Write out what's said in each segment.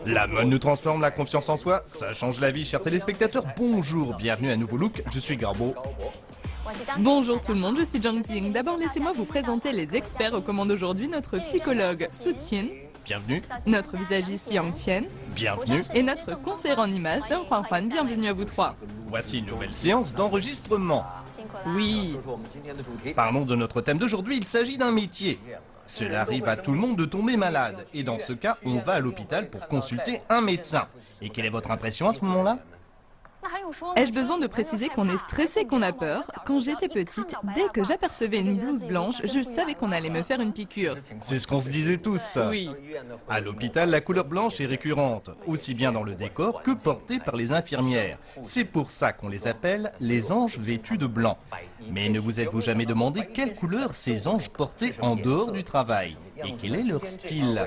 La mode nous transforme, la confiance en soi, ça change la vie, chers téléspectateurs. Bonjour, bienvenue à Nouveau Look, je suis Garbo. Bonjour tout le monde, je suis Zhang Jing. D'abord, laissez-moi vous présenter les experts aux commandes aujourd'hui. Notre psychologue Su Tian, Bienvenue, notre visagiste Yang Qian bienvenue. et notre conseiller en images Deng Huanghuan. Bienvenue à vous trois. Voici une nouvelle séance d'enregistrement. Oui, Parlons de notre thème d'aujourd'hui, il s'agit d'un métier. Cela arrive à tout le monde de tomber malade. Et dans ce cas, on va à l'hôpital pour consulter un médecin. Et quelle est votre impression à ce moment-là? ai-je besoin de préciser qu'on est stressé, qu'on a peur? Quand j'étais petite, dès que j'apercevais une blouse blanche, je savais qu'on allait me faire une piqûre. C'est ce qu'on se disait tous. Oui, À l'hôpital, la couleur blanche est récurrente, aussi bien dans le décor que portée par les infirmières. C'est pour ça qu'on les appelle les anges vêtus de blanc. Mais ne vous êtes-vous jamais demandé quelle couleur ces anges portaient en dehors du travail? Et quel est leur style?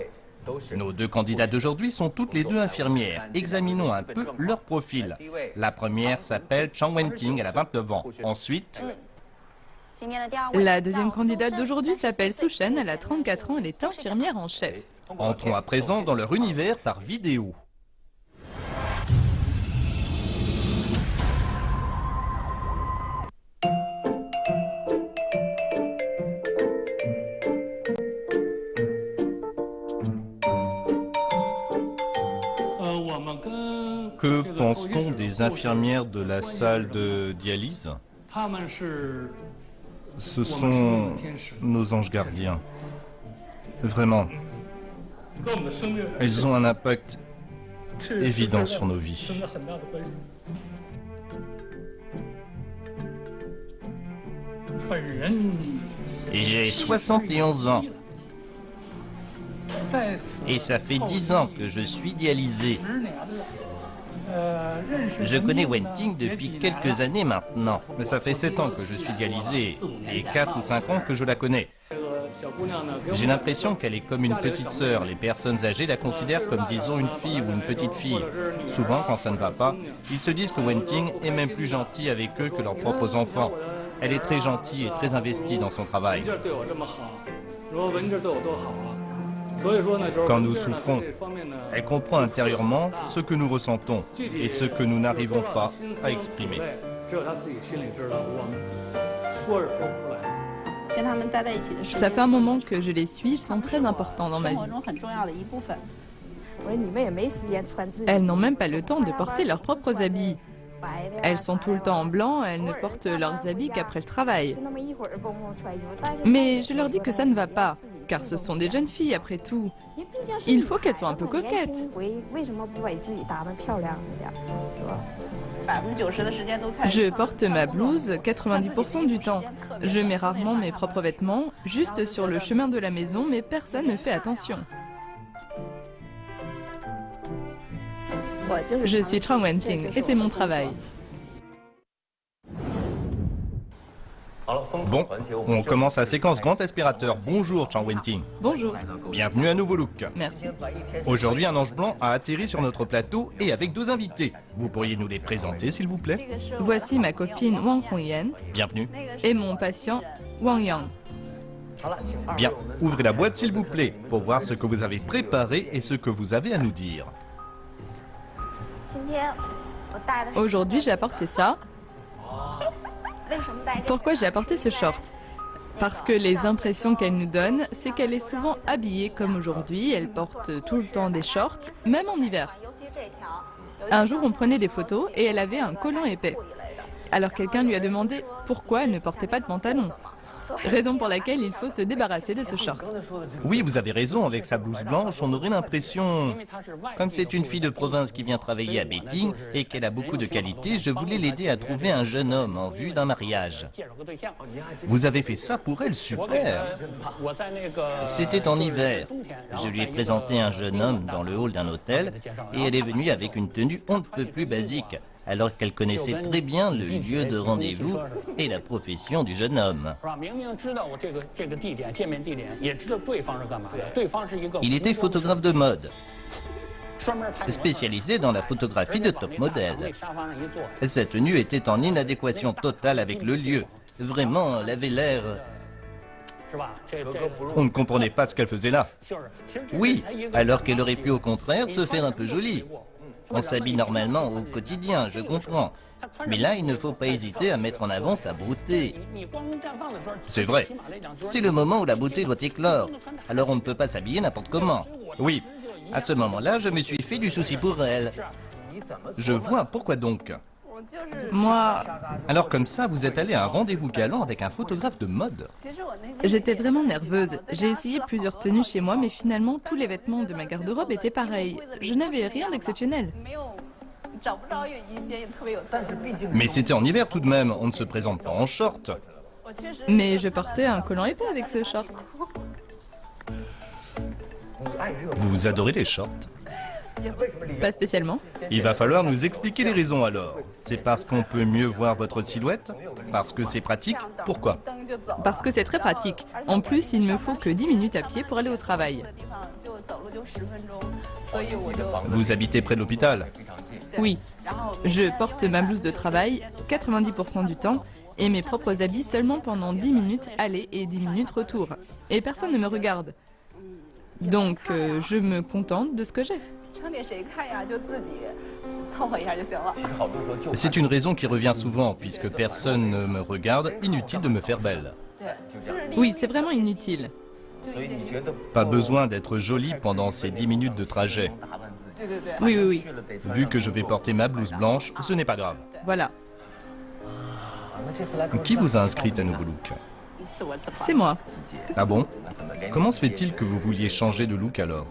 Nos deux candidates d'aujourd'hui sont toutes les deux infirmières. Examinons un peu leur profil. La première s'appelle Chang Wenting, elle a 29 ans. Ensuite, la deuxième candidate d'aujourd'hui s'appelle Su Shen, elle a 34 ans, elle est infirmière en chef. entrons à présent dans leur univers par vidéo. Que pense-t-on des infirmières de la salle de dialyse? Ce sont nos anges gardiens. Vraiment. Elles ont un impact évident sur nos vies. J'ai 71 ans. Et ça fait 10 ans que je suis dialysé. Je connais Wenting depuis quelques années maintenant. Mais ça fait 7 ans que je suis dialysé et 4 ou 5 ans que je la connais. J'ai l'impression qu'elle est comme une petite sœur. Les personnes âgées la considèrent comme, disons, une fille ou une petite fille. Souvent, quand ça ne va pas, ils se disent que Wenting est même plus gentil avec eux que leurs propres enfants. Elle est très gentille et très investie dans son travail. Quand nous souffrons, elle comprend intérieurement ce que nous ressentons et ce que nous n'arrivons pas à exprimer. Ça fait un moment que je les suis, ils sont très importants dans ma vie. Elles n'ont même pas le temps de porter leurs propres habits. Elles sont tout le temps en blanc, elles ne portent leurs habits qu'après le travail. Mais je leur dis que ça ne va pas, car ce sont des jeunes filles après tout. Il faut qu'elles soient un peu coquettes. Je porte ma blouse 90% du temps. Je mets rarement mes propres vêtements, juste sur le chemin de la maison, mais personne ne fait attention. Je suis Chang Wenting et c'est mon travail. Bon, on commence la séquence grand aspirateur. Bonjour Chang Wenting. Bonjour. Bienvenue à Nouveau Look. Merci. Aujourd'hui, un ange blanc a atterri sur notre plateau et avec deux invités. Vous pourriez nous les présenter, s'il vous plaît? Voici ma copine Wang Hongyan Bienvenue. et mon patient Wang Yang. Bien, ouvrez la boîte, s'il vous plaît, pour voir ce que vous avez préparé et ce que vous avez à nous dire. Aujourd'hui, j'ai apporté ça. Pourquoi j'ai apporté ce short? Parce que les impressions qu'elle nous donne, c'est qu'elle est souvent habillée comme aujourd'hui. Elle porte tout le temps des shorts, même en hiver. Un jour, on prenait des photos et elle avait un collant épais. Alors quelqu'un lui a demandé pourquoi elle ne portait pas de pantalon. Raison pour laquelle il faut se débarrasser de ce short. Oui, vous avez raison, avec sa blouse blanche, on aurait l'impression... Comme c'est une fille de province qui vient travailler à Beijing et qu'elle a beaucoup de qualités, je voulais l'aider à trouver un jeune homme en vue d'un mariage. Vous avez fait ça pour elle, super! C'était en hiver. Je lui ai présenté un jeune homme dans le hall d'un hôtel et elle est venue avec une tenue on ne peut plus basique, alors qu'elle connaissait très bien le lieu de rendez-vous et la profession du jeune homme. Il était photographe de mode, spécialisé dans la photographie de top modèle. Sa tenue était en inadéquation totale avec le lieu. Vraiment, elle avait l'air On ne comprenait pas ce qu'elle faisait là. Oui, alors qu'elle aurait pu au contraire se faire un peu jolie. On s'habille normalement au quotidien, je comprends. Mais là, il ne faut pas hésiter à mettre en avant sa beauté. C'est vrai. C'est le moment où la beauté doit éclore. Alors on ne peut pas s'habiller n'importe comment. Oui, à ce moment-là, je me suis fait du souci pour elle. Je vois, pourquoi donc? Moi, Alors comme ça, vous êtes allé à un rendez-vous galant avec un photographe de mode. j'étais vraiment nerveuse. J'ai essayé plusieurs tenues chez moi, mais finalement, tous les vêtements de ma garde-robe étaient pareils. Je n'avais rien d'exceptionnel. Mais c'était en hiver tout de même, on ne se présente pas en short. Mais je portais un collant épais avec ce short. Vous adorez les shorts? Pas spécialement. Il va falloir nous expliquer les raisons alors. C'est parce qu'on peut mieux voir votre silhouette? Parce que c'est pratique? Pourquoi? Parce que c'est très pratique. En plus, il ne me faut que 10 minutes à pied pour aller au travail. Vous habitez près de l'hôpital? Oui, je porte ma blouse de travail 90% du temps et mes propres habits seulement pendant 10 minutes aller et 10 minutes retour. Et personne ne me regarde. Donc, je me contente de ce que j'ai. C'est une raison qui revient souvent, puisque personne ne me regarde, inutile de me faire belle. Oui, c'est vraiment inutile. Pas besoin d'être jolie pendant ces 10 minutes de trajet. Oui, oui, oui. Vu que je vais porter ma blouse blanche, ce n'est pas grave. Voilà, Qui vous a inscrite à Nouveau Look? c'est moi. Ah bon? Comment se fait-il que vous vouliez changer de look alors?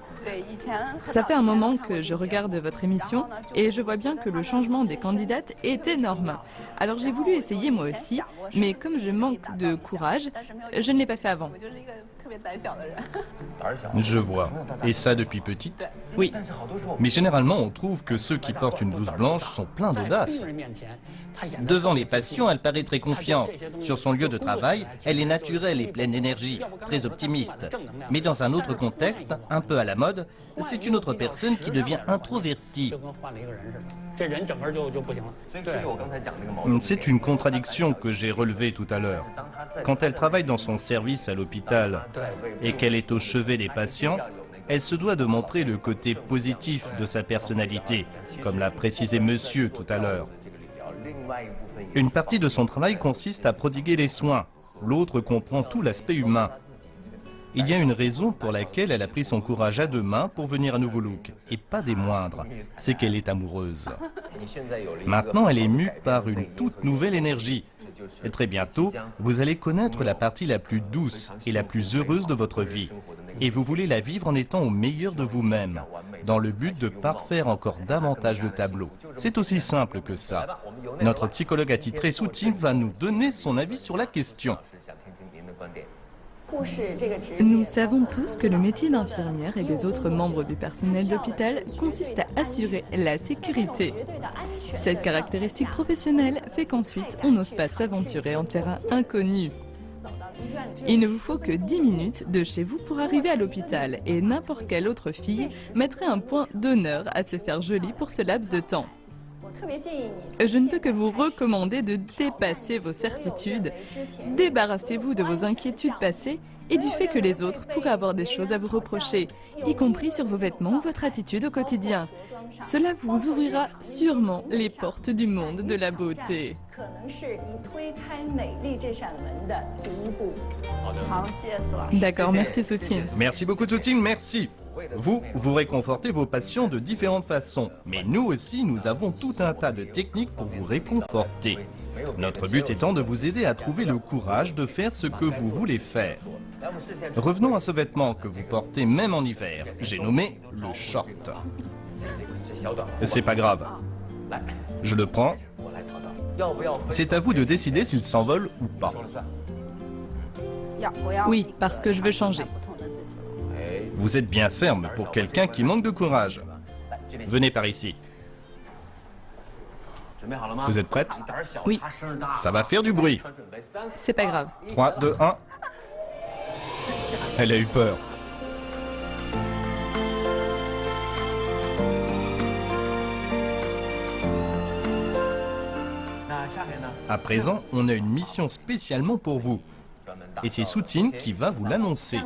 Ça fait un moment que je regarde votre émission et je vois bien que le changement des candidates est énorme. Alors j'ai voulu essayer moi aussi, mais comme je manque de courage, je ne l'ai pas fait avant. Je vois. Et ça depuis petite? Oui, Mais généralement, on trouve que ceux qui portent une blouse blanche sont pleins d'audace. Devant les patients, elle paraît très confiante. Sur son lieu de travail, elle est naturelle et pleine d'énergie, très optimiste. Mais dans un autre contexte, un peu à la mode, c'est une autre personne qui devient introvertie. C'est une contradiction que j'ai relevée tout à l'heure. Quand elle travaille dans son service à l'hôpital et qu'elle est au chevet des patients, elle se doit de montrer le côté positif de sa personnalité, comme l'a précisé monsieur tout à l'heure. Une partie de son travail consiste à prodiguer les soins, l'autre comprend tout l'aspect humain. Il y a une raison pour laquelle elle a pris son courage à deux mains pour venir à Nouveau Look, et pas des moindres, c'est qu'elle est amoureuse. Maintenant, elle est mue par une toute nouvelle énergie. Et très bientôt, vous allez connaître la partie la plus douce et la plus heureuse de votre vie. Et vous voulez la vivre en étant au meilleur de vous-même, dans le but de parfaire encore davantage de tableaux. C'est aussi simple que ça. Notre psychologue attitré Su Ting va nous donner son avis sur la question. nous savons tous que le métier d'infirmière et des autres membres du personnel d'hôpital consiste à assurer la sécurité. Cette caractéristique professionnelle fait qu'ensuite on n'ose pas s'aventurer en terrain inconnu. Il ne vous faut que 10 minutes de chez vous pour arriver à l'hôpital et n'importe quelle autre fille mettrait un point d'honneur à se faire jolie pour ce laps de temps. Je ne peux que vous recommander de dépasser vos certitudes, débarrassez-vous de vos inquiétudes passées et du fait que les autres pourraient avoir des choses à vous reprocher, y compris sur vos vêtements ou votre attitude au quotidien. Cela vous ouvrira sûrement les portes du monde de la beauté. D'accord, merci Su Ting. Merci beaucoup Su Ting, merci. Vous réconfortez vos patients de différentes façons, mais nous aussi, nous avons tout un tas de techniques pour vous réconforter. Notre but étant de vous aider à trouver le courage de faire ce que vous voulez faire. Revenons à ce vêtement que vous portez même en hiver. J'ai nommé le short. C'est pas grave. Je le prends. C'est à vous de décider s'il s'envole ou pas. Oui, parce que je veux changer. Vous êtes bien ferme pour quelqu'un qui manque de courage. Venez par ici. Vous êtes prête? Oui, Ça va faire du bruit. c'est pas grave. 3, 2, 1. Elle a eu peur. À présent, on a une mission spécialement pour vous. Et c'est Soutine qui va vous l'annoncer.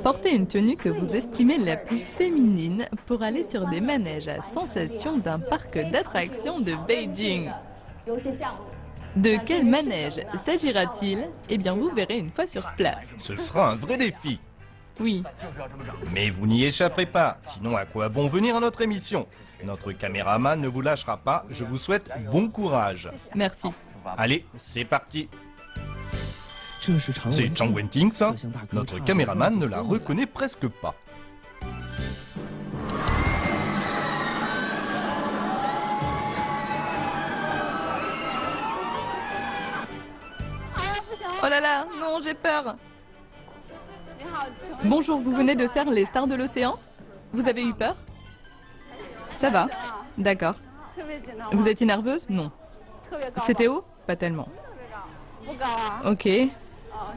Portez une tenue que vous estimez la plus féminine pour aller sur des manèges à sensations d'un parc d'attractions de Beijing. De quel manège s'agira-t-il? Eh bien, vous verrez une fois sur place. Ce sera un vrai défi. Oui, Mais vous n'y échapperez pas, sinon à quoi bon venir à notre émission? Notre caméraman ne vous lâchera pas, je vous souhaite bon courage. merci. Allez, c'est parti. C'est Chang Wenting, ça? Notre caméraman ne la reconnaît presque pas. Oh là là, non, j'ai peur. Bonjour, vous venez de faire les stars de l'océan? Vous avez eu peur? Ça va. D'accord. Vous étiez nerveuse? Non. C'était haut? Pas tellement. Ok.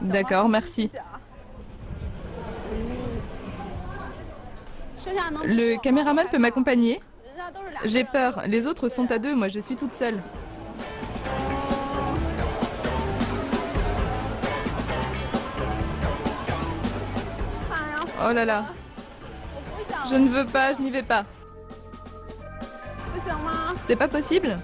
D'accord, merci. Le caméraman peut m'accompagner? J'ai peur. Les autres sont à deux, moi je suis toute seule. Oh là là. Je ne veux pas, je n'y vais pas. C'est pas possible?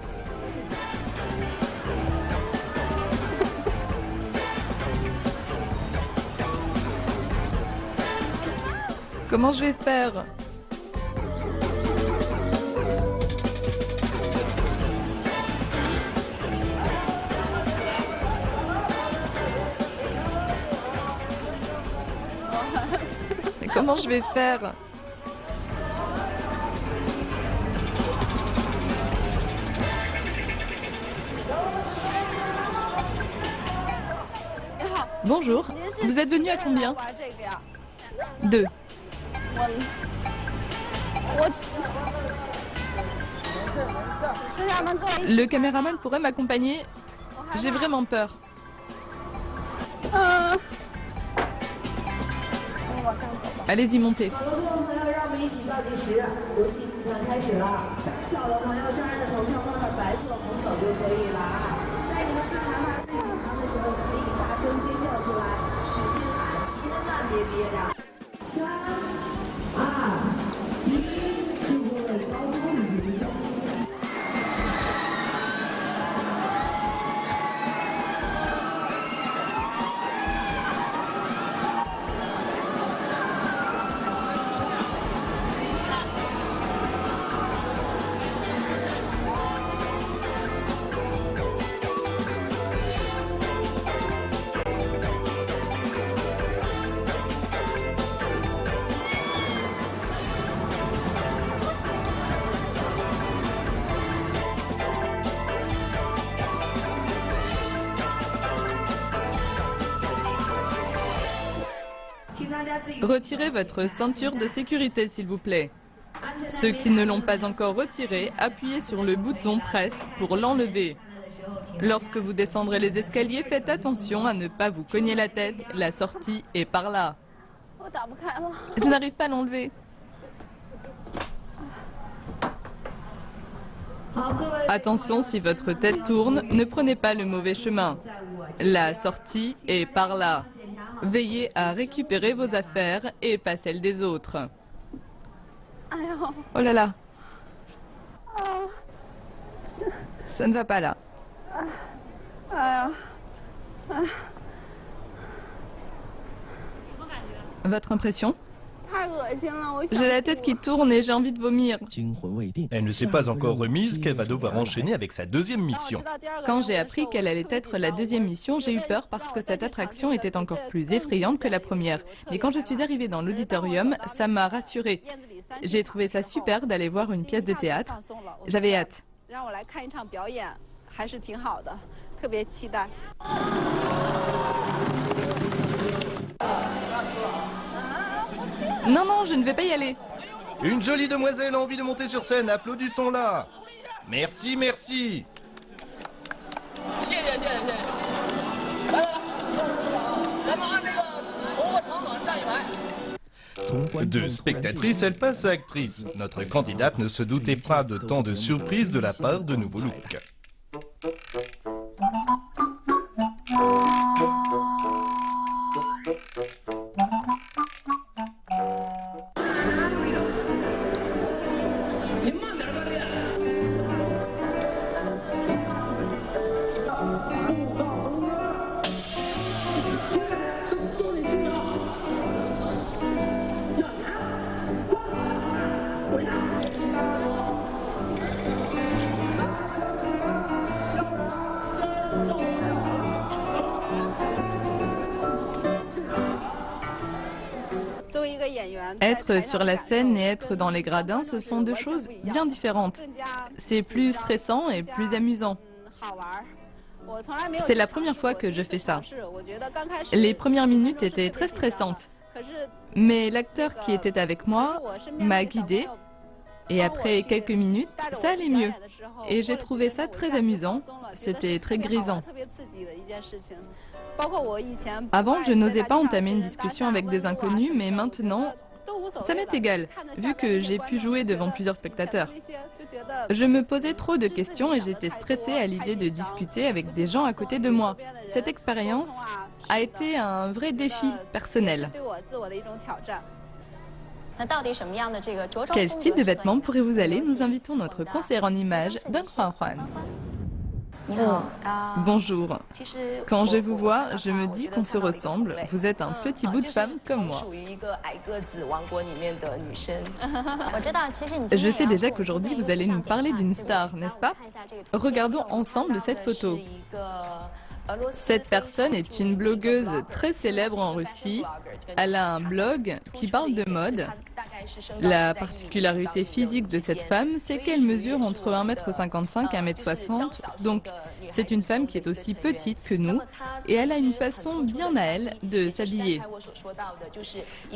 Comment je vais faire? Mais comment je vais faire? Bonjour, vous êtes venu à combien? 2. Le caméraman pourrait m'accompagner? J'ai vraiment peur. Allez-y, montez. Retirez votre ceinture de sécurité, s'il vous plaît. Ceux qui ne l'ont pas encore retirée, appuyez sur le bouton presse pour l'enlever. Lorsque vous descendrez les escaliers, faites attention à ne pas vous cogner la tête. La sortie est par là. Je n'arrive pas à l'enlever. Attention, si votre tête tourne, ne prenez pas le mauvais chemin. La sortie est par là. Veillez à récupérer vos affaires et pas celles des autres. Oh là là. Ça ne va pas là. Votre impression? J'ai la tête qui tourne et j'ai envie de vomir. Elle ne s'est pas encore remise qu'elle va devoir enchaîner avec sa deuxième mission. Quand j'ai appris qu'elle allait être la deuxième mission, j'ai eu peur parce que cette attraction était encore plus effrayante que la première. Mais quand je suis arrivée dans l'auditorium, ça m'a rassurée. J'ai trouvé ça super d'aller voir une pièce de théâtre. J'avais hâte. Non, non, je ne vais pas y aller. Une jolie demoiselle a envie de monter sur scène, applaudissons-la. Merci, merci. De spectatrice, elle passe à actrice. Notre candidate ne se doutait pas de tant de surprises de la part de nouveaux looks. Être sur la scène et être dans les gradins, ce sont deux choses bien différentes. C'est plus stressant et plus amusant. C'est la première fois que je fais ça. Les premières minutes étaient très stressantes. Mais l'acteur qui était avec moi m'a guidée. Et après quelques minutes, ça allait mieux. Et j'ai trouvé ça très amusant. C'était très grisant. Avant, je n'osais pas entamer une discussion avec des inconnus, mais maintenant, ça m'est égal, vu que j'ai pu jouer devant plusieurs spectateurs. Je me posais trop de questions et j'étais stressée à l'idée de discuter avec des gens à côté de moi. Cette expérience a été un vrai défi personnel. Quel style de vêtements pourrez-vous aller? Nous invitons notre conseillère en images, Deng Huan. Bonjour. Quand je vous vois, je me dis qu'on se ressemble. Vous êtes un petit bout de femme comme moi. Je sais déjà qu'aujourd'hui vous allez nous parler d'une star, n'est-ce pas? Regardons ensemble cette photo. Cette personne est une blogueuse très célèbre en Russie. Elle a un blog qui parle de mode. La particularité physique de cette femme, c'est qu'elle mesure entre 1,55 m et 1,60 m. Donc, c'est une femme qui est aussi petite que nous et elle a une façon bien à elle de s'habiller.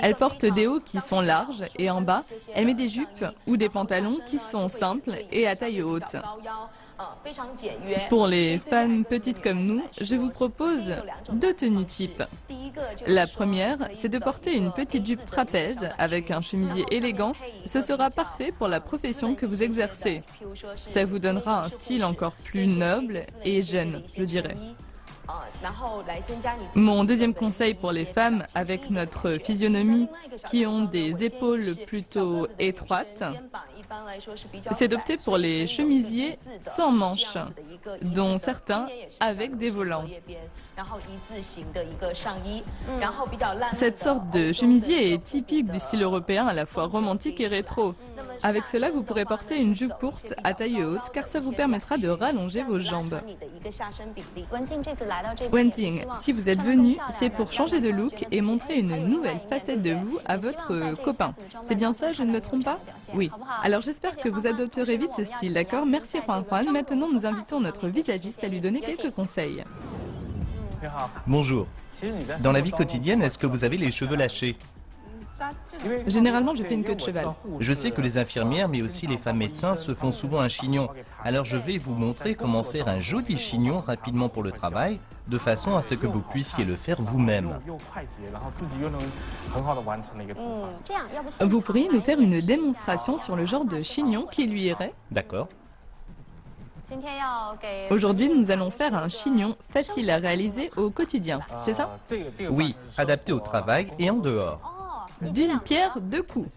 Elle porte des hauts qui sont larges et en bas, elle met des jupes ou des pantalons qui sont simples et à taille haute. Pour les femmes petites comme nous, je vous propose deux tenues types. La première, c'est de porter une petite jupe trapèze avec un chemisier élégant. Ce sera parfait pour la profession que vous exercez. Ça vous donnera un style encore plus noble et jeune, je dirais. Mon deuxième conseil pour les femmes avec notre physionomie qui ont des épaules plutôt étroites, c'est d'opter pour les chemisiers sans manches, dont certains avec des volants. Cette sorte de chemisier est typique du style européen à la fois romantique et rétro. Avec cela, vous pourrez porter une jupe courte à taille haute car ça vous permettra de rallonger vos jambes. Wenting, si vous êtes venu, c'est pour changer de look et montrer une nouvelle facette de vous à votre copain. C'est bien ça, je ne me trompe pas? Oui. Alors j'espère que vous adopterez vite ce style, d'accord? Merci Juan. Maintenant, nous invitons notre visagiste à lui donner quelques conseils. Bonjour. Dans la vie quotidienne, est-ce que vous avez les cheveux lâchés? Généralement, je fais une queue de cheval. Je sais que les infirmières, mais aussi les femmes médecins, se font souvent un chignon. Alors je vais vous montrer comment faire un joli chignon rapidement pour le travail, de façon à ce que vous puissiez le faire vous-même. Vous pourriez nous faire une démonstration sur le genre de chignon qui lui irait? D'accord. Aujourd'hui, nous allons faire un chignon facile à réaliser au quotidien, c'est ça? Oui, adapté au travail et en dehors. D'une pierre deux coups.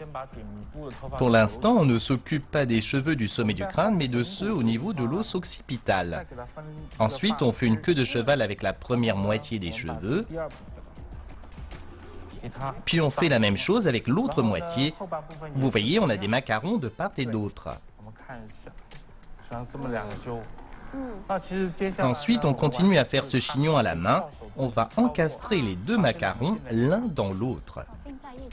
Pour l'instant, on ne s'occupe pas des cheveux du sommet du crâne, mais de ceux au niveau de l'os occipital. Ensuite, on fait une queue de cheval avec la première moitié des cheveux. Puis on fait la même chose avec l'autre moitié. Vous voyez, on a des macarons de part et d'autre. Ensuite, on continue à faire ce chignon à la main. On va encastrer les deux macarons l'un dans l'autre.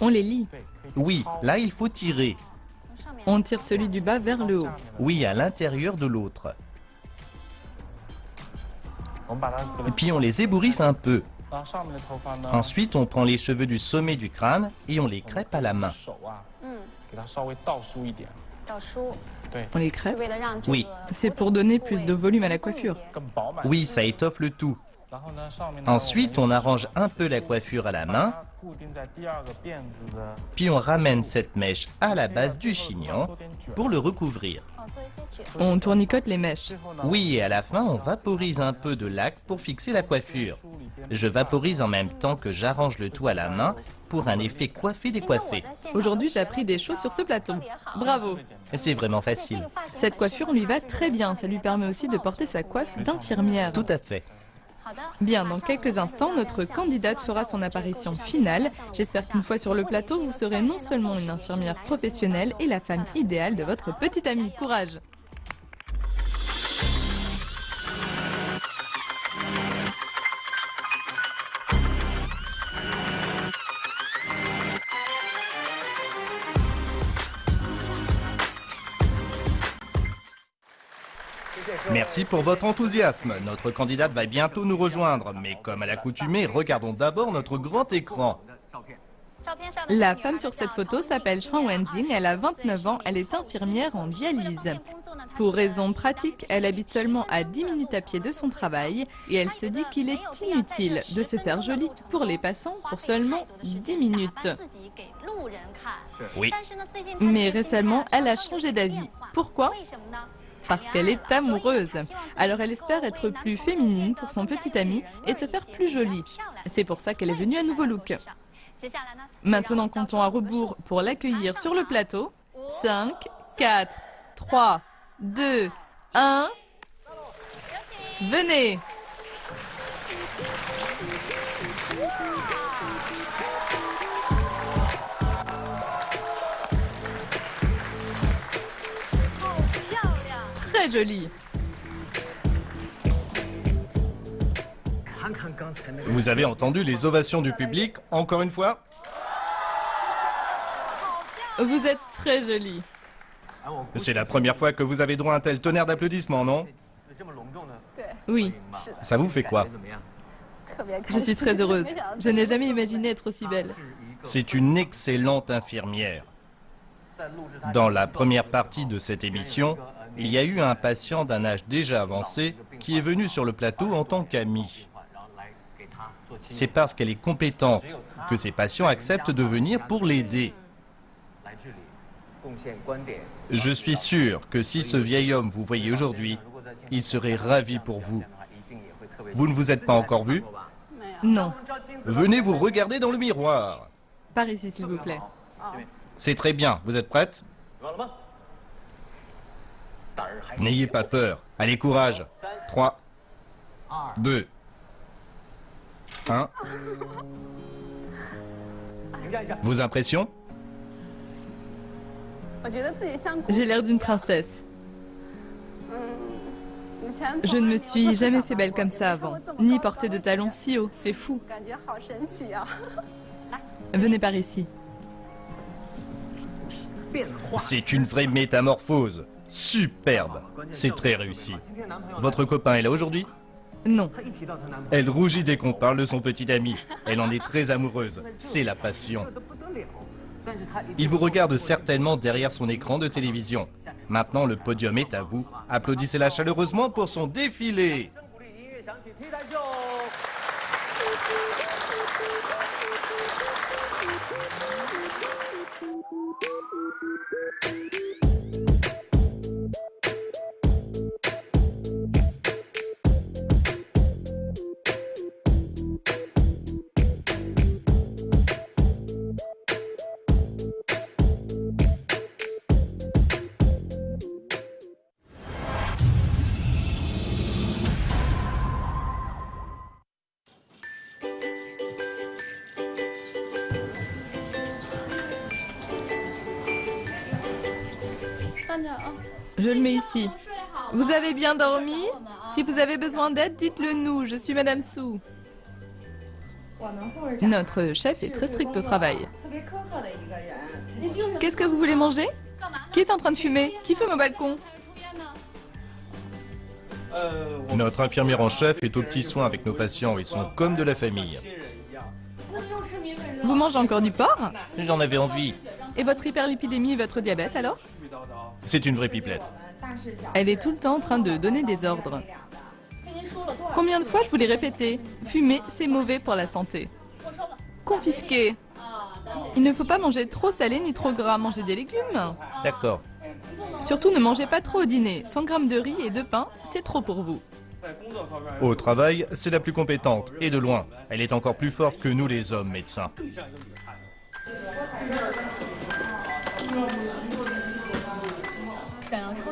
On les lie. Oui, là, il faut tirer. On tire celui du bas vers le haut. Oui, à l'intérieur de l'autre. Puis on les ébouriffe un peu. Ensuite, on prend les cheveux du sommet du crâne et on les crêpe à la main. On les crêpe? Oui. C'est pour donner plus de volume à la coiffure. Oui, ça étoffe le tout. Ensuite, on arrange un peu la coiffure à la main. Puis on ramène cette mèche à la base du chignon pour le recouvrir. On tournicote les mèches. Oui, et à la fin, on vaporise un peu de lac pour fixer la coiffure. Je vaporise en même temps que j'arrange le tout à la main pour un effet coiffé-décoiffé. Aujourd'hui, j'ai appris des choses sur ce plateau. Bravo! C'est vraiment facile. Cette coiffure lui va très bien. Ça lui permet aussi de porter sa coiffe d'infirmière. Tout à fait. Bien, dans quelques instants, notre candidate fera son apparition finale. J'espère qu'une fois sur le plateau, vous serez non seulement une infirmière professionnelle et la femme idéale de votre petite amie. Courage! Merci pour votre enthousiasme. Notre candidate va bientôt nous rejoindre. Mais comme à l'accoutumée, regardons d'abord notre grand écran. La femme sur cette photo s'appelle Zhang Wenzing, elle a 29 ans, elle est infirmière en dialyse. Pour raisons pratiques, elle habite seulement à 10 minutes à pied de son travail et elle se dit qu'il est inutile de se faire jolie pour les passants pour seulement 10 minutes. Oui. Mais récemment, elle a changé d'avis. Pourquoi ? Parce qu'elle est amoureuse. Alors elle espère être plus féminine pour son petit ami et se faire plus jolie. C'est pour ça qu'elle est venue à nouveau look. Maintenant, comptons à rebours pour l'accueillir sur le plateau. 5, 4, 3, 2, 1. Venez! Très jolie. Vous avez entendu les ovations du public, encore une fois? Vous êtes très jolie. C'est la première fois que vous avez droit à un tel tonnerre d'applaudissements, non? Oui, Ça vous fait quoi? je suis très heureuse. Je n'ai jamais imaginé être aussi belle. C'est une excellente infirmière. Dans la première partie de cette émission, il y a eu un patient d'un âge déjà avancé qui est venu sur le plateau en tant qu'ami. C'est parce qu'elle est compétente que ces patients acceptent de venir pour l'aider. Je suis sûr que si ce vieil homme vous voyait aujourd'hui, il serait ravi pour vous. Vous ne vous êtes pas encore vu? Non, Venez vous regarder dans le miroir. par ici s'il vous plaît. C'est très bien. Vous êtes prête? N'ayez pas peur. Allez, courage. 3, 2, 1. Vos impressions? J'ai l'air d'une princesse. Je ne me suis jamais fait belle comme ça avant, ni porté de talons si hauts, c'est fou. Venez par ici. C'est une vraie métamorphose. Superbe. C'est très réussi. Votre copain est là aujourd'hui? Non, Elle rougit dès qu'on parle de son petit ami. Elle en est très amoureuse. C'est la passion. Il vous regarde certainement derrière son écran de télévision. Maintenant, le podium est à vous. Applaudissez-la chaleureusement pour son défilé. je le mets ici. Vous avez bien dormi? Si vous avez besoin d'aide, dites-le nous, je suis Madame Su. Notre chef est très strict au travail. Qu'est-ce que vous voulez manger? Qui est en train de fumer? Qui fume au balcon? Notre infirmière en chef est aux petits soins avec nos patients. Ils sont comme de la famille. Vous mangez encore du porc? J'en avais envie. Et votre hyperlipidémie et votre diabète alors? C'est une vraie pipelette. Elle est tout le temps en train de donner des ordres. Combien de fois je vous l'ai répété? Fumer, c'est mauvais pour la santé. Confisquer. Il ne faut pas manger trop salé ni trop gras, manger des légumes. D'accord. Surtout ne mangez pas trop au dîner. 100 grammes de riz et de pain, c'est trop pour vous. Au travail, c'est la plus compétente, et de loin. Elle est encore plus forte que nous les hommes médecins.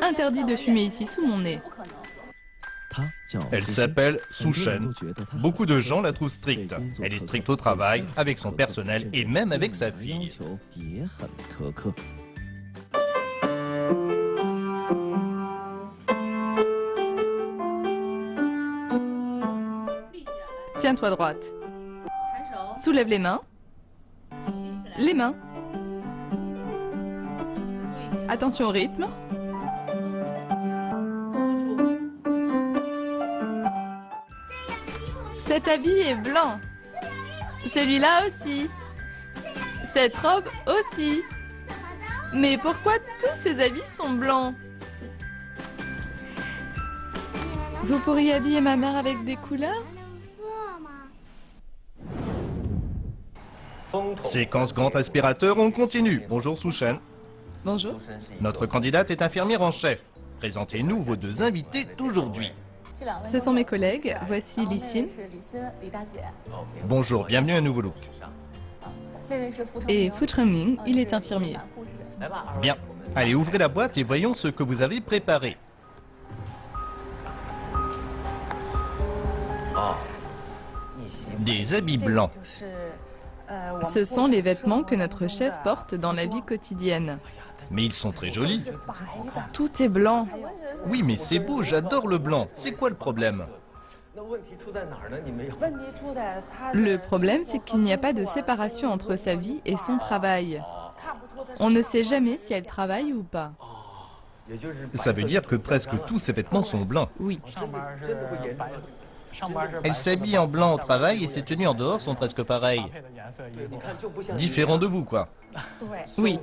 Interdit de fumer ici sous mon nez. Elle s'appelle Su Shen. Beaucoup de gens la trouvent stricte. Elle est stricte au travail, avec son personnel et même avec sa fille. Tiens-toi droite. Soulève les mains. Les mains. Attention au rythme. Cet habit est blanc. Celui-là aussi. Cette robe aussi. Mais pourquoi tous ces habits sont blancs? Vous pourriez habiller ma mère avec des couleurs? Séquence grand aspirateur, on continue. Bonjour Su Shen. Bonjour. Notre candidate est infirmière en chef. Présentez-nous vos deux invités d'aujourd'hui. Ce sont mes collègues. Voici Li Xin Bonjour, bienvenue à Nouveau Look. et Fu Chengming. Il est infirmier. Bien. Allez, ouvrez la boîte et voyons ce que vous avez préparé. Des habits blancs. Ce sont les vêtements que notre chef porte dans la vie quotidienne. Mais ils sont très jolis. Tout est blanc. Oui, mais c'est beau, j'adore le blanc. C'est quoi le problème? Le problème, c'est qu'il n'y a pas de séparation entre sa vie et son travail. On ne sait jamais si elle travaille ou pas. Ça veut dire que presque tous ces vêtements sont blancs. Oui. Elle s'habille en blanc au travail et ses tenues en dehors sont presque pareilles. Différents de vous, quoi. Oui.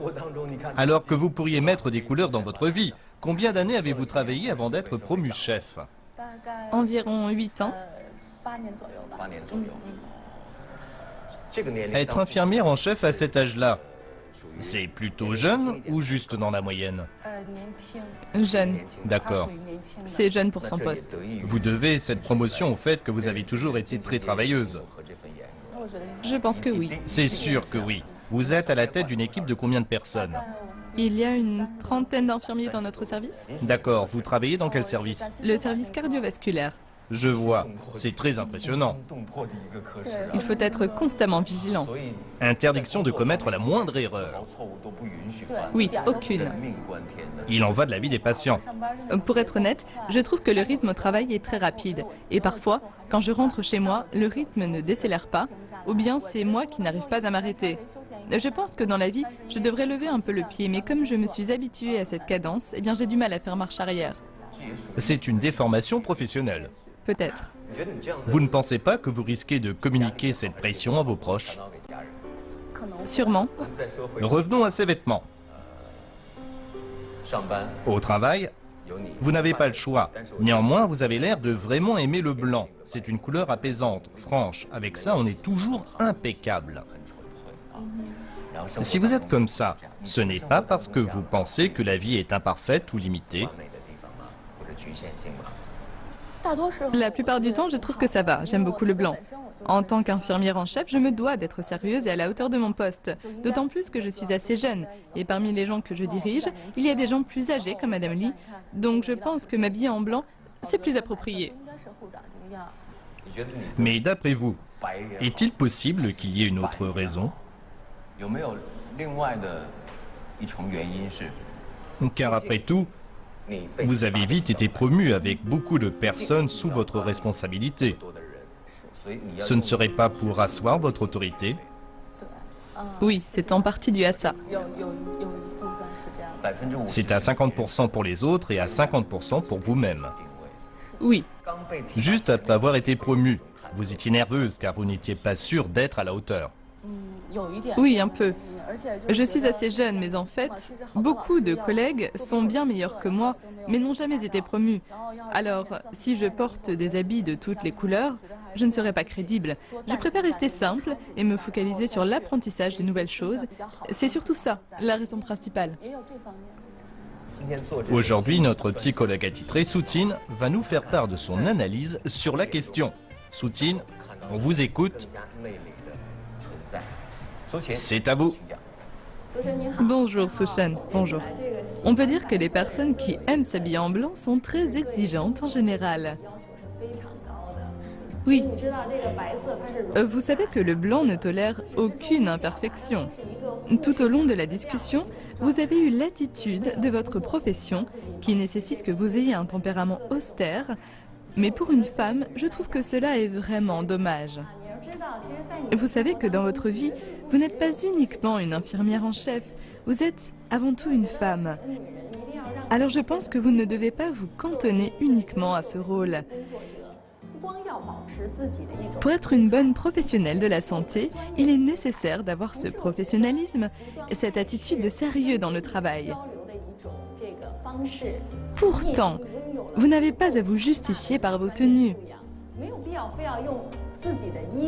Alors que vous pourriez mettre des couleurs dans votre vie. Combien d'années avez-vous travaillé avant d'être promu chef? Environ 8 ans. Être infirmière en chef à cet âge-là, c'est plutôt jeune ou juste dans la moyenne? Jeune. D'accord. C'est jeune pour son poste. Vous devez cette promotion au fait que vous avez toujours été très travailleuse. Je pense que oui. C'est sûr que oui. Vous êtes à la tête d'une équipe de combien de personnes? Il y a une trentaine d'infirmiers dans notre service. D'accord. Vous travaillez dans quel service? Le service cardiovasculaire. Je vois. C'est très impressionnant. Il faut être constamment vigilant. Interdiction de commettre la moindre erreur. Oui, aucune. Il en va de la vie des patients. Pour être honnête, je trouve que le rythme au travail est très rapide. Et parfois, quand je rentre chez moi, le rythme ne décélère pas, ou bien c'est moi qui n'arrive pas à m'arrêter. Je pense que dans la vie, je devrais lever un peu le pied, mais comme je me suis habituée à cette cadence, eh bien j'ai du mal à faire marche arrière. C'est une déformation professionnelle. Peut-être. Vous ne pensez pas que vous risquez de communiquer cette pression à vos proches? Sûrement. Revenons à ces vêtements. Au travail, vous n'avez pas le choix. Néanmoins, vous avez l'air de vraiment aimer le blanc. C'est une couleur apaisante, franche. Avec ça, on est toujours impeccable. Si vous êtes comme ça, ce n'est pas parce que vous pensez que la vie est imparfaite ou limitée. La plupart du temps, je trouve que ça va. J'aime beaucoup le blanc. En tant qu'infirmière en chef, je me dois d'être sérieuse et à la hauteur de mon poste. D'autant plus que je suis assez jeune. Et parmi les gens que je dirige, il y a des gens plus âgés comme Madame Li. Donc je pense que m'habiller en blanc, c'est plus approprié. Mais d'après vous, est-il possible qu'il y ait une autre raison? Car après tout, vous avez vite été promu avec beaucoup de personnes sous votre responsabilité. Ce ne serait pas pour asseoir votre autorité? Oui, c'est en partie dû à ça. C'est à 50% pour les autres et à 50% pour vous-même. Oui. Juste après avoir été promu, vous étiez nerveuse car vous n'étiez pas sûre d'être à la hauteur. Oui, un peu. Je suis assez jeune, mais en fait, beaucoup de collègues sont bien meilleurs que moi, mais n'ont jamais été promus. Alors, si je porte des habits de toutes les couleurs, je ne serai pas crédible. Je préfère rester simple et me focaliser sur l'apprentissage de nouvelles choses. C'est surtout ça, la raison principale. Aujourd'hui, notre psychologue attitré, Su Tin, va nous faire part de son analyse sur la question. Su Tin, on vous écoute. C'est à vous. Bonjour Su Shen, bonjour. On peut dire que les personnes qui aiment s'habiller en blanc sont très exigeantes en général. Oui. Vous savez que le blanc ne tolère aucune imperfection. Tout au long de la discussion, vous avez eu l'attitude de votre profession qui nécessite que vous ayez un tempérament austère, mais pour une femme, je trouve que cela est vraiment dommage. Vous savez que dans votre vie, vous n'êtes pas uniquement une infirmière en chef, vous êtes avant tout une femme. Alors je pense que vous ne devez pas vous cantonner uniquement à ce rôle. Pour être une bonne professionnelle de la santé, il est nécessaire d'avoir ce professionnalisme, cette attitude de sérieux dans le travail. Pourtant, vous n'avez pas à vous justifier par vos tenues.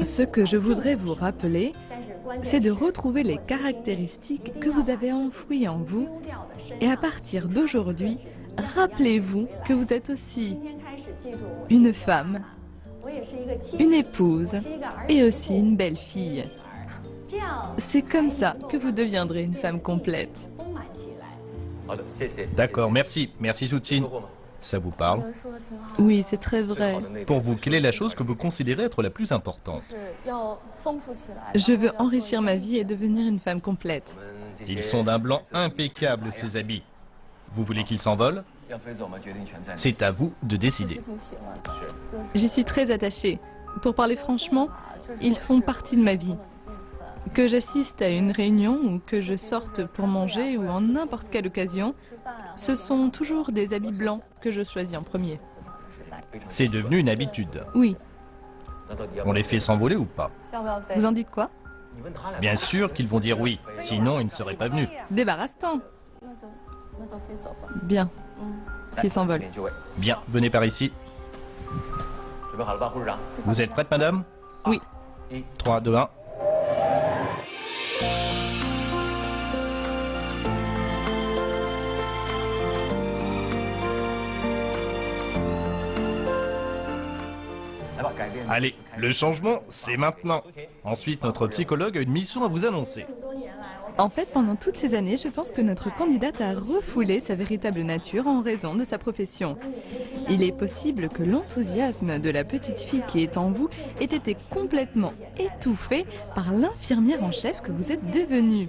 Ce que je voudrais vous rappeler, c'est de retrouver les caractéristiques que vous avez enfouies en vous et à partir d'aujourd'hui, rappelez-vous que vous êtes aussi une femme, une épouse et aussi une belle fille. C'est comme ça que vous deviendrez une femme complète. D'accord, merci. Merci Soutine. Ça vous parle? Oui, c'est très vrai. Pour vous, quelle est la chose que vous considérez être la plus importante? Je veux enrichir ma vie et devenir une femme complète. Ils sont d'un blanc impeccable, ces habits. Vous voulez qu'ils s'envolent? C'est à vous de décider. J'y suis très attachée. Pour parler franchement, ils font partie de ma vie. Que j'assiste à une réunion ou que je sorte pour manger ou en n'importe quelle occasion, ce sont toujours des habits blancs que je choisis en premier. C'est devenu une habitude. Oui. On les fait s'envoler ou pas? Vous en dites quoi? Bien sûr qu'ils vont dire oui, sinon ils ne seraient pas venus. Débarrasse-t'en. Bien. Qu'ils s'envolent. Bien, venez par ici. Vous êtes prête, madame? Oui. 3, 2, 1. Allez, le changement, c'est maintenant. Ensuite, notre psychologue a une mission à vous annoncer. En fait, pendant toutes ces années, je pense que notre candidate a refoulé sa véritable nature en raison de sa profession. Il est possible que l'enthousiasme de la petite fille qui est en vous ait été complètement étouffé par l'infirmière en chef que vous êtes devenue.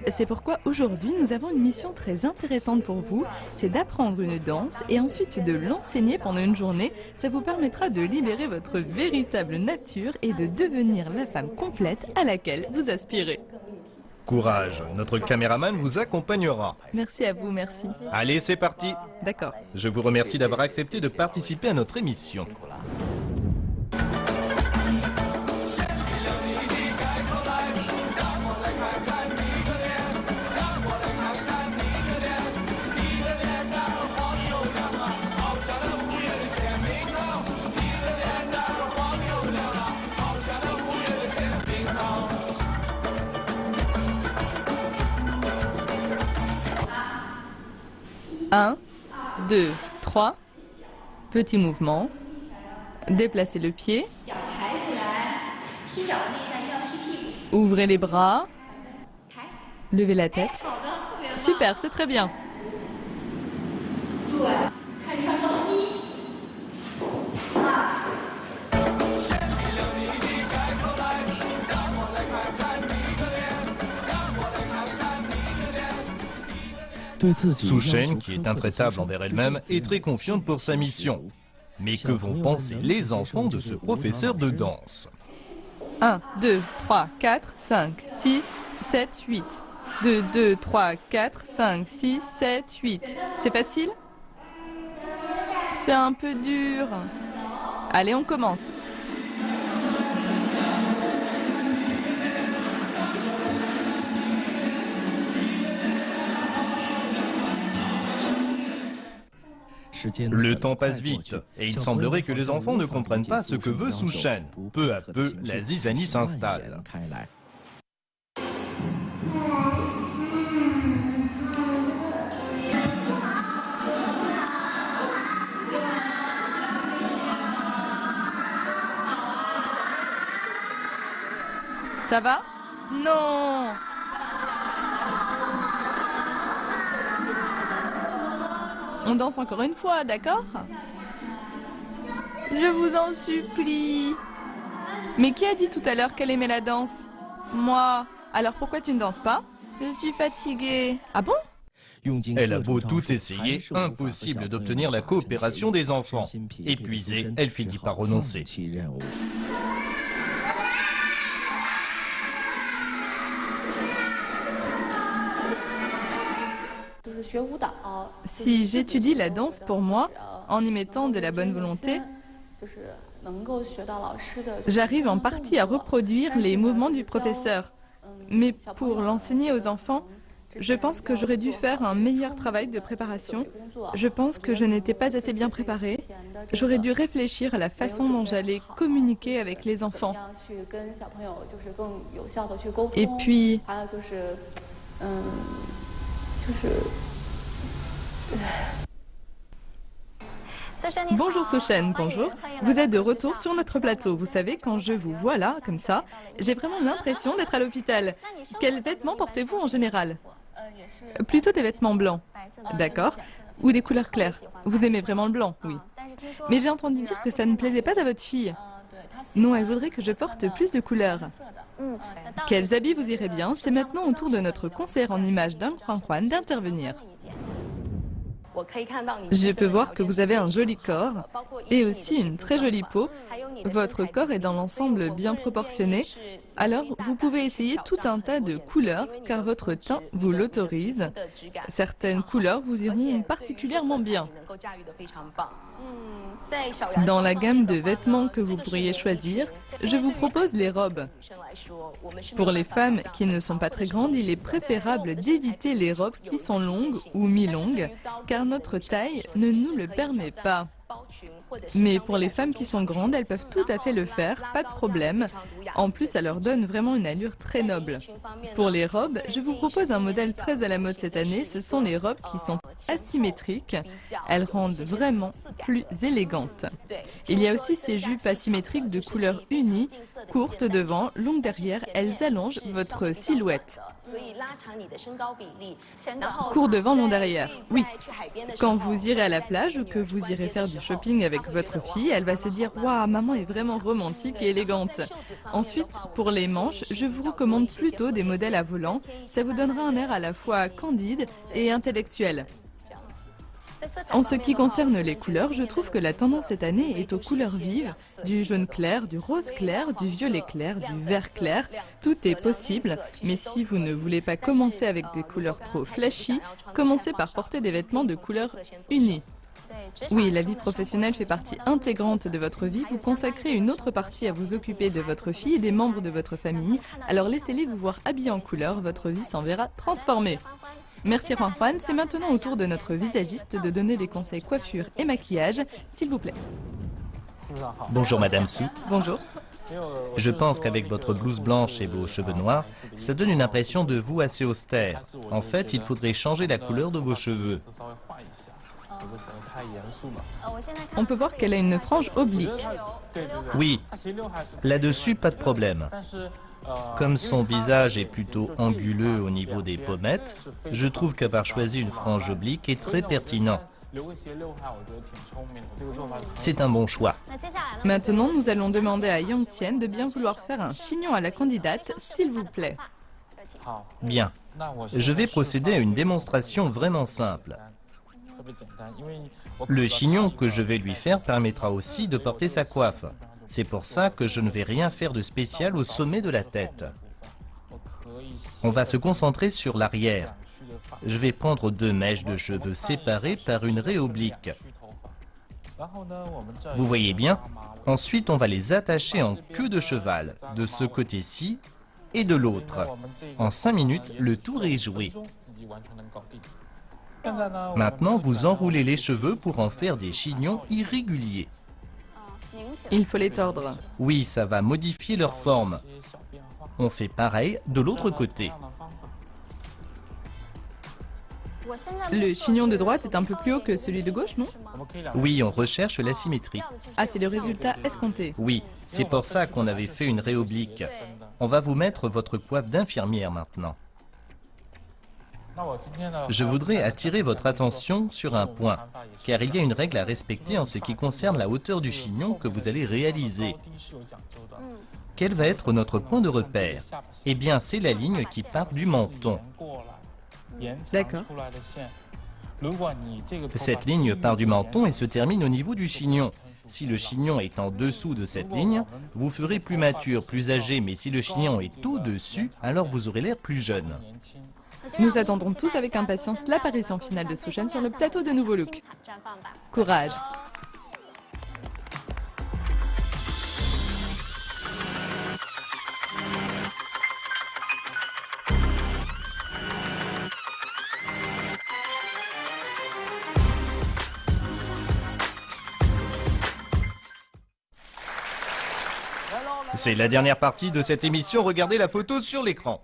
C'est pourquoi aujourd'hui, nous avons une mission très intéressante pour vous, c'est d'apprendre une danse et ensuite de l'enseigner pendant une journée. Ça vous permettra de libérer votre véritable nature et de devenir la femme complète à laquelle vous aspirez. Courage, notre caméraman vous accompagnera. Merci à vous, merci. Allez, c'est parti. D'accord. Je vous remercie d'avoir accepté de participer à notre émission. Un, 2, 3. Petit mouvement. Déplacez le pied. Ouvrez les bras. Levez la tête. Super, c'est très bien. Su Shen, qui est intraitable envers elle-même, est très confiante pour sa mission. Mais que vont penser les enfants de ce professeur de danse? 1, 2, 3, 4, 5, 6, 7, 8. 2, 2, 3, 4, 5, 6, 7, 8. C'est facile? C'est un peu dur. Allez, on commence. Le temps passe vite, et il semblerait que les enfants ne comprennent pas ce que veut Su Shen. Peu à peu, la zizanie s'installe. Ça va? Non! On danse encore une fois, d'accord? Je vous en supplie. Mais qui a dit tout à l'heure qu'elle aimait la danse? Moi. Alors pourquoi tu ne danses pas? Je suis fatiguée. Ah bon? Elle a beau tout essayer, impossible d'obtenir la coopération des enfants. Épuisée, elle finit par renoncer. Si j'étudie la danse pour moi, en y mettant de la bonne volonté, j'arrive en partie à reproduire les mouvements du professeur. Mais pour l'enseigner aux enfants, je pense que j'aurais dû faire un meilleur travail de préparation. Je pense que je n'étais pas assez bien préparée. J'aurais dû réfléchir à la façon dont j'allais communiquer avec les enfants. Et puis... Bonjour Sochen, bonjour. Vous êtes de retour sur notre plateau. Vous savez, quand je vous vois là, comme ça, j'ai vraiment l'impression d'être à l'hôpital. Quels vêtements portez-vous en général? Plutôt des vêtements blancs. D'accord. Ou des couleurs claires. Vous aimez vraiment le blanc, oui. Mais j'ai entendu dire que ça ne plaisait pas à votre fille. Non, elle voudrait que je porte plus de couleurs. Quels habits vous iraient bien? C'est maintenant au tour de notre conseillère en images Deng Huan d'intervenir. Je peux voir que vous avez un joli corps et aussi une très jolie peau. Votre corps est dans l'ensemble bien proportionné. Alors, vous pouvez essayer tout un tas de couleurs car votre teint vous l'autorise. Certaines couleurs vous iront particulièrement bien. Dans la gamme de vêtements que vous pourriez choisir, je vous propose les robes. Pour les femmes qui ne sont pas très grandes, il est préférable d'éviter les robes qui sont longues ou mi-longues, car notre taille ne nous le permet pas. Mais pour les femmes qui sont grandes, elles peuvent tout à fait le faire, pas de problème. En plus, ça leur donne vraiment une allure très noble. Pour les robes, je vous propose un modèle très à la mode cette année. Ce sont les robes qui sont asymétriques. Elles rendent vraiment plus élégantes. Il y a aussi ces jupes asymétriques de couleur unie, courtes devant, longues derrière. Elles allongent votre silhouette. Court devant, long derrière. Oui. Quand vous irez à la plage ou que vous irez faire du shopping avec votre fille, elle va se dire « Waouh, maman est vraiment romantique et élégante ». Ensuite, pour les manches, je vous recommande plutôt des modèles à volant. Ça vous donnera un air à la fois candide et intellectuel. En ce qui concerne les couleurs, je trouve que la tendance cette année est aux couleurs vives, du jaune clair, du rose clair, du violet clair, du vert clair. Tout est possible, mais si vous ne voulez pas commencer avec des couleurs trop flashy, commencez par porter des vêtements de couleur unie. Oui, la vie professionnelle fait partie intégrante de votre vie. Vous consacrez une autre partie à vous occuper de votre fille et des membres de votre famille. Alors laissez-les vous voir habillés en couleur, votre vie s'en verra transformée. Merci Juan Juan, c'est maintenant au tour de notre visagiste de donner des conseils coiffure et maquillage, s'il vous plaît. Bonjour Madame Su. Bonjour. Je pense qu'avec votre blouse blanche et vos cheveux noirs, ça donne une impression de vous assez austère. En fait, il faudrait changer la couleur de vos cheveux. On peut voir qu'elle a une frange oblique. Oui, là-dessus, pas de problème. Comme son visage est plutôt anguleux au niveau des pommettes, je trouve qu'avoir choisi une frange oblique est très pertinent. C'est un bon choix. Maintenant, nous allons demander à Yang Tian de bien vouloir faire un chignon à la candidate, s'il vous plaît. Bien. Je vais procéder à une démonstration vraiment simple. Le chignon que je vais lui faire permettra aussi de porter sa coiffe. C'est pour ça que je ne vais rien faire de spécial au sommet de la tête. On va se concentrer sur l'arrière. Je vais prendre 2 mèches de cheveux séparées par une raie oblique. Vous voyez bien? Ensuite, on va les attacher en queue de cheval, de ce côté-ci et de l'autre. En 5 minutes, le tour est joué. Maintenant, vous enroulez les cheveux pour en faire des chignons irréguliers. Il faut les tordre. Oui, ça va modifier leur forme. On fait pareil de l'autre côté. Le chignon de droite est un peu plus haut que celui de gauche, non? Oui, on recherche la symétrie. Ah, c'est le résultat escompté. Oui, c'est pour ça qu'on avait fait une raie oblique. On va vous mettre votre coiffe d'infirmière maintenant. Je voudrais attirer votre attention sur un point, car il y a une règle à respecter en ce qui concerne la hauteur du chignon que vous allez réaliser. Quel va être notre point de repère? Eh bien, c'est la ligne qui part du menton. D'accord. Cette ligne part du menton et se termine au niveau du chignon. Si le chignon est en dessous de cette ligne, vous ferez plus mature, plus âgé, mais si le chignon est au-dessus, alors vous aurez l'air plus jeune. Nous attendons tous avec impatience l'apparition finale de Su Shen sur le plateau de Nouveau Look. Courage! C'est la dernière partie de cette émission, regardez la photo sur l'écran.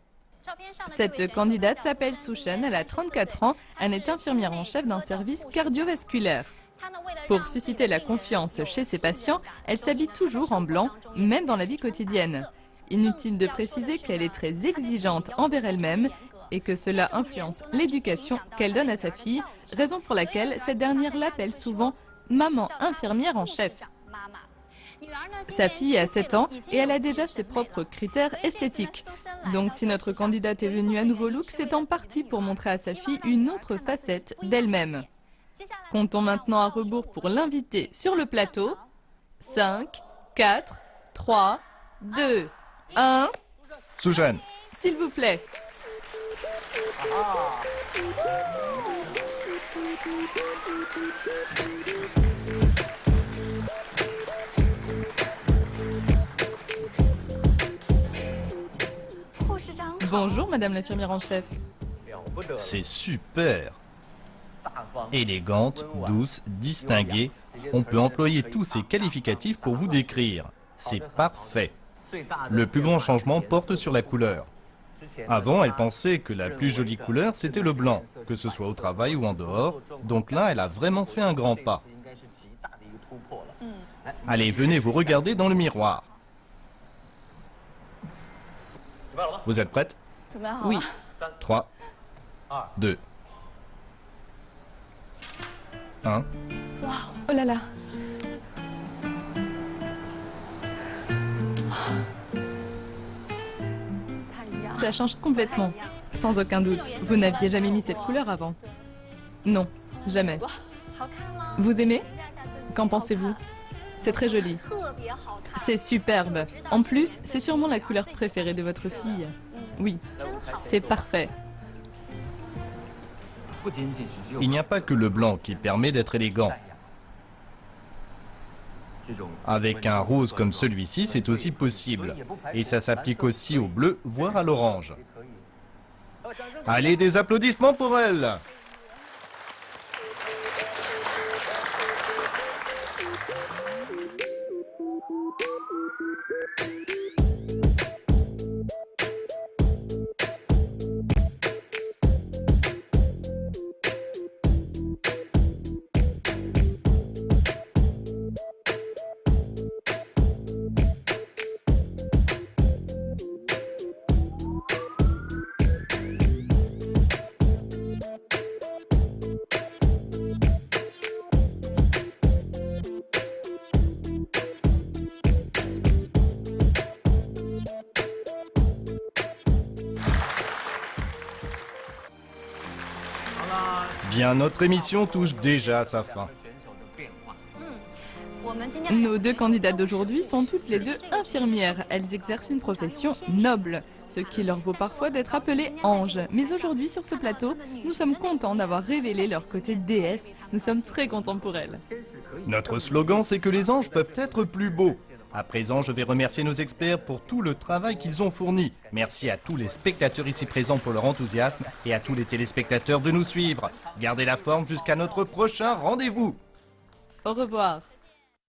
Cette candidate s'appelle Su Shen, elle a 34 ans, elle est infirmière en chef d'un service cardiovasculaire. Pour susciter la confiance chez ses patients, elle s'habille toujours en blanc, même dans la vie quotidienne. Inutile de préciser qu'elle est très exigeante envers elle-même et que cela influence l'éducation qu'elle donne à sa fille, raison pour laquelle cette dernière l'appelle souvent « maman infirmière en chef ». Sa fille a 7 ans et elle a déjà ses propres critères esthétiques. Donc si notre candidate est venue à Nouveau Look, c'est en partie pour montrer à sa fille une autre facette d'elle-même. Comptons maintenant à rebours pour l'inviter sur le plateau. 5, 4, 3, 2, 1... Su Shen. S'il vous plaît. Bonjour, Madame l'infirmière en chef. C'est super. Élégante, douce, distinguée. On peut employer tous ces qualificatifs pour vous décrire. C'est parfait. Le plus grand changement porte sur la couleur. Avant, elle pensait que la plus jolie couleur, c'était le blanc, que ce soit au travail ou en dehors. Donc là, elle a vraiment fait un grand pas. Allez, venez vous regarder dans le miroir. Vous êtes prête? Oui. 3, 2, 1. Oh là là. Ça change complètement. Sans aucun doute. Vous n'aviez jamais mis cette couleur avant? Non, jamais. Vous aimez? Qu'en pensez-vous? C'est très joli. C'est superbe. En plus, c'est sûrement la couleur préférée de votre fille. Oui, c'est parfait. Il n'y a pas que le blanc qui permet d'être élégant. Avec un rose comme celui-ci, c'est aussi possible. Et ça s'applique aussi au bleu, voire à l'orange. Allez, des applaudissements pour elle! Bien, notre émission touche déjà à sa fin. Nos deux candidates d'aujourd'hui sont toutes les deux infirmières. Elles exercent une profession noble, ce qui leur vaut parfois d'être appelées anges. Mais aujourd'hui, sur ce plateau, nous sommes contents d'avoir révélé leur côté déesse. Nous sommes très contents pour elles. Notre slogan, c'est que les anges peuvent être plus beaux. À présent, je vais remercier nos experts pour tout le travail qu'ils ont fourni. Merci à tous les spectateurs ici présents pour leur enthousiasme et à tous les téléspectateurs de nous suivre. Gardez la forme jusqu'à notre prochain rendez-vous. Au revoir.